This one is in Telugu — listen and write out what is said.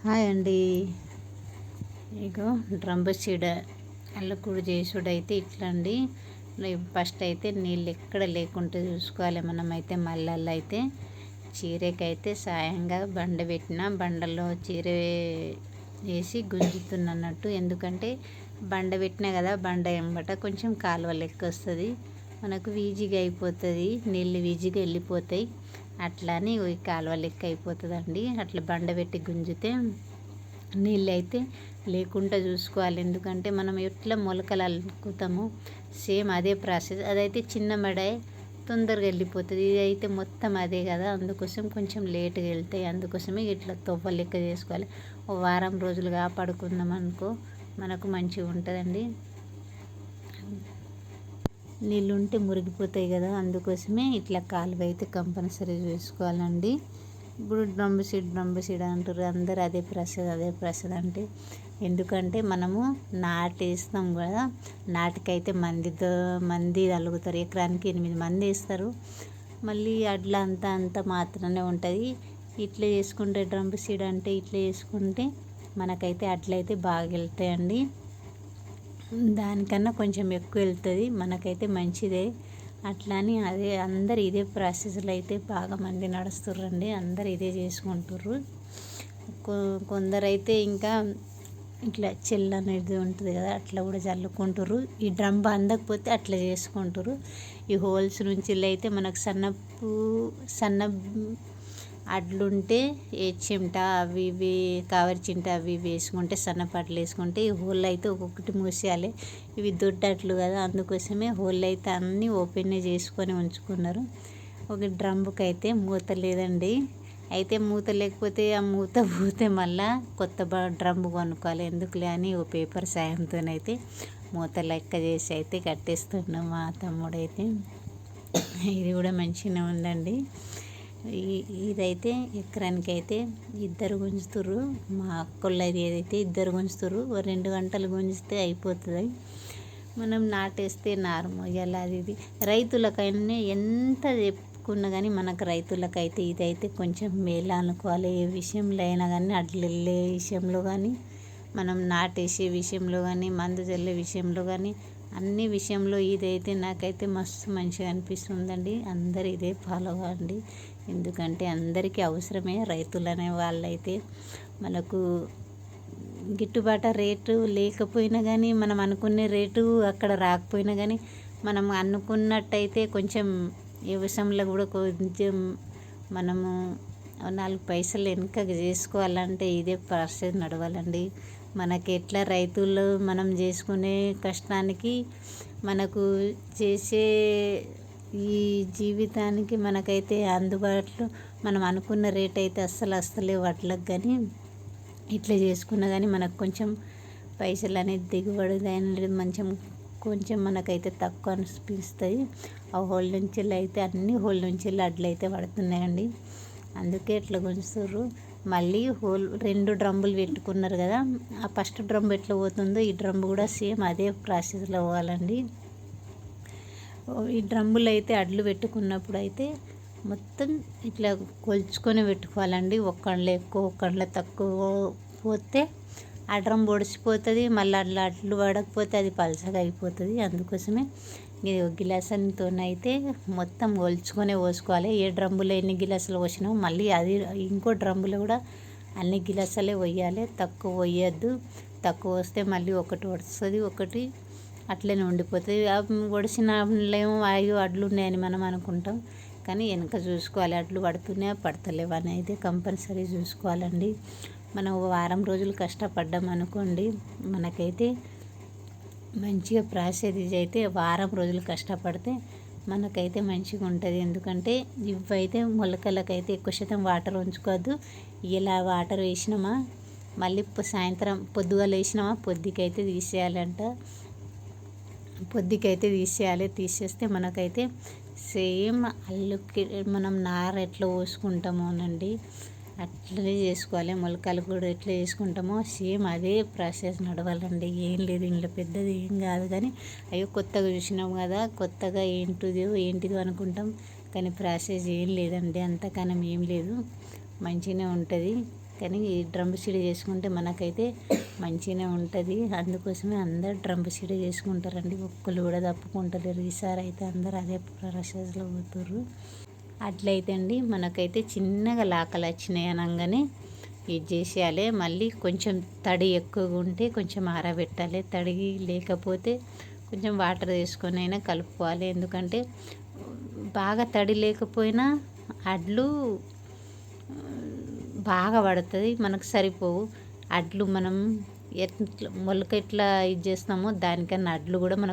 హాయ్ అండి. ఇగో డ్రమ్ సీడ్ అల్లకూడు చేసుడైతే ఇట్లా అండి. ఫస్ట్ అయితే నీళ్ళు ఎక్కడ లేకుండా చూసుకోవాలి. మనమైతే మళ్ళీ అయితే చీరకైతే సాయంగా బండ పెట్టిన బండలో చీర వేసి గుంజుతున్నట్టు. ఎందుకంటే బండ పెట్టినా కదా, బండ ఎంబట కొంచెం కాలువ లెక్క వస్తుంది, మనకు ఈజీగా అయిపోతుంది, నీళ్ళు ఈజీగా వెళ్ళిపోతాయి. అట్లానే కాలువ లెక్క అయిపోతుందండి. అట్లా బండ పెట్టి గుంజితే నీళ్ళు అయితే లేకుండా చూసుకోవాలి. ఎందుకంటే మనం ఎట్లా మొలకలు అల్లుకుతామో సేమ్ అదే ప్రాసెస్. అదైతే చిన్న మడే తొందరగా వెళ్ళిపోతుంది, ఇది అయితే మొత్తం అదే కదా, అందుకోసం కొంచెం లేట్గా వెళ్తాయి. అందుకోసమే ఇట్లా తొవ్వ లెక్క చేసుకోవాలి. ఓ వారం రోజులుగా పడుకుందాం అనుకో మనకు మంచిగా ఉంటుందండి. నీళ్ళు ఉంటే మురిగిపోతాయి కదా, అందుకోసమే ఇట్లా కాలువ అయితే కంపల్సరీ చూసుకోవాలండి. ఇప్పుడు డ్రమ్ సీడ్ అంటారు అందరు, అదే ప్రసాద్ అంటే. ఎందుకంటే మనము నాటేస్తాం కదా, నాటికైతే మంది తలుగుతారు, ఎకరానికి 8 మంది వేస్తారు. మళ్ళీ అట్లా అంత మాత్రమే ఉంటుంది. ఇట్లా చేసుకుంటే డ్రమ్ సీడ్ అంటే ఇట్లా చేసుకుంటే మనకైతే అట్లయితే బాగా వెళ్తాయండి. దానికన్నా కొంచెం ఎక్కువ వెళ్తుంది, మనకైతే మంచిదే. అట్లా అని అదే అందరు ఇదే ప్రాసెస్లో అయితే బాగా మంది నడుస్తుర్రండి. అందరు ఇదే చేసుకుంటుర్రు. కొందరైతే ఇంకా ఇట్లా చెల్లు అనేది ఉంటుంది కదా, అట్లా కూడా చల్లుకుంటారు. ఈ డ్రమ్ అందకపోతే అట్లా చేసుకుంటారు. ఈ హోల్స్ నుంచి అయితే మనకు సన్న అడ్లుంటే ఏ చిమట అవి ఇవి కవర్ చింట అవి ఇవి వేసుకుంటే, సన్నపాట్లు వేసుకుంటే ఈ హోల్ అయితే ఒక్కొక్కటి మూసేయాలి. ఇవి దొడ్డట్లు కదా, అందుకోసమే హోల్ అయితే అన్నీ ఓపెన్ చేసుకొని ఉంచుకున్నారు. ఒక డ్రమ్కి అయితే మూత లేదండి. అయితే మూత లేకపోతే ఆ మూత పోతే మళ్ళీ కొత్త డ్రమ్ కొనుక్కోవాలి. ఎందుకులే అని ఓ పేపర్ సాయంతోనైతే మూత లెక్క చేసి అయితే కట్టేస్తున్నాం మా తమ్ముడైతే. ఇది కూడా మంచిగానే ఉందండి. ఇదైతే ఎకరానికి అయితే 2 గుంజుతుర్రు. మా అక్కోళ్ళది ఏదైతే 2 గుంజుతుర్రు. 2 గంటలు గుంజిస్తే అయిపోతుంది. మనం నాటేస్తే నార్మల్ అది రైతులకైనా ఎంత చెప్పుకున్నా కానీ మనకు రైతులకైతే ఇదైతే కొంచెం మేలు అనుకోవాలి. ఏ విషయంలో అయినా కానీ, అడ్లు వెళ్ళే విషయంలో కానీ, మనం నాటేసే విషయంలో కానీ, మందు చల్లే విషయంలో కానీ, అన్ని విషయంలో ఇదైతే నాకైతే మస్తు మంచిగా అనిపిస్తుందండి. అందరు ఇదే ఫాలో అవ్వండి. ఎందుకంటే అందరికీ అవసరమే. రైతులు అనే వాళ్ళైతే మనకు గిట్టుబాటు రేటు లేకపోయినా కానీ, మనం అనుకునే రేటు అక్కడ రాకపోయినా కానీ, మనం అనుకున్నట్టయితే కొంచెం వ్యవసాయంలో కూడా కొంచెం మనము 4 పైసలు వెనుక చేసుకోవాలంటే ఇదే ప్రాసెస్ నడవాలండి. మనకి ఎట్లా రైతులు మనం చేసుకునే కష్టానికి, మనకు చేసే ఈ జీవితానికి మనకైతే అందుబాటులో మనం అనుకున్న రేట్ అయితే అస్సలే వడ్లకు కానీ, ఇట్లా చేసుకున్నా కానీ మనకు కొంచెం పైసలు అనేది దిగుబడి అనేది కొంచెం మనకైతే తక్కువ అనిపిస్తుంది. ఆ హోల్ నుంచి అయితే అన్ని హోల్ నుంచి అడ్లు అయితే పడుతున్నాయండి. అందుకే ఇట్లా గుంజుతుర్రు. మళ్ళీ 2 డ్రమ్ములు పెట్టుకున్నారు కదా, ఆ ఫస్ట్ డ్రమ్ ఎట్లా పోతుందో ఈ డ్రమ్ కూడా సేమ్ అదే ప్రాసెస్లో పోవాలండి. ఈ డ్రమ్ములు అయితే అడ్లు పెట్టుకున్నప్పుడు అయితే మొత్తం ఇట్లా కొలుచుకొని పెట్టుకోవాలండి. ఒక్కళ్ళ ఎక్కువ ఒక్కళ్ళ తక్కువ పోతే ఆ డ్రమ్ ఒడిసిపోతుంది. మళ్ళీ అడ్లు పడకపోతే అది పలసగా అయిపోతుంది. అందుకోసమే ఇది గిలాసంతోనైతే మొత్తం కొలుచుకొని పోసుకోవాలి. ఏ డ్రమ్ములో ఎన్ని గిలాసులు పోసినామో మళ్ళీ అది ఇంకో డ్రమ్ములో కూడా అన్ని గిలాసులే పోయాలి. తక్కువ పోయొద్దు. తక్కువ వస్తే మళ్ళీ ఒకటి వస్తుంది, ఒకటి అట్లనే ఉండిపోతుంది. ఒడిసినలేమో అయ్యో అడ్లు ఉన్నాయని మనం అనుకుంటాం, కానీ వెనక చూసుకోవాలి అడ్లు పడుతున్నాయా పడతలేవా అనేది కంపల్సరీ చూసుకోవాలండి. మనం వారం రోజులు కష్టపడ్డాం అనుకోండి, మనకైతే మంచిగా ప్రాసెస్ అయితే వారం రోజులు కష్టపడితే మనకైతే మంచిగా ఉంటుంది. ఎందుకంటే ఇవైతే మొలకలకైతే ఎక్కువ శాతం వాటర్ ఉంచుకోవద్దు. ఇలా వాటర్ వేసినామా మళ్ళీ సాయంత్రం పొద్దుగాల వేసినామా పొద్దుకైతే తీసేయాలంట. పొద్దుకైతే తీసేస్తే మనకైతే సేమ్ అల్లుకి మనం నార ఎట్లా పోసుకుంటామోనండి అట్లనే చేసుకోవాలి. మొలకలు కూడా ఎట్లా చేసుకుంటామో సేమ్ అదే ప్రాసెస్ నడవాలండి. ఏం లేదు, ఇంట్లో పెద్దది ఏం కాదు. కానీ అయ్యో కొత్తగా చూసినాం కదా, కొత్తగా ఏంటిదో అనుకుంటాం, కానీ ప్రాసెస్ ఏం లేదండి, అంతకనం ఏం లేదు, మంచిగానే ఉంటుంది. కానీ ఈ డ్రమ్ సీడ్ చేసుకుంటే మనకైతే మంచిగానే ఉంటుంది. అందుకోసమే అందరు డ్రమ్ సీడ్ చేసుకుంటారండి. ఒక్కరు కూడా తప్పుకుంటలేరు. ఈసారి అయితే అందరు అదే ప్రాసెస్లో పోతుర్రు. అట్లయితే అండి మనకైతే చిన్నగా లాకలు వచ్చినాయి అనగానే ఇది చేసేయాలి. మళ్ళీ కొంచెం తడి ఎక్కువగా ఉంటే కొంచెం ఆరబెట్టాలి. తడి లేకపోతే కొంచెం వాటర్ వేసుకొని అయినా కలుపుకోవాలి. ఎందుకంటే బాగా తడి లేకపోయినా అడ్లు బాగా పడుతుంది, మనకు సరిపోవు. అడ్లు మనం ఎట్లా మొలక ఎట్లా ఇది చేస్తామో దానికన్నా అడ్లు కూడా మనకు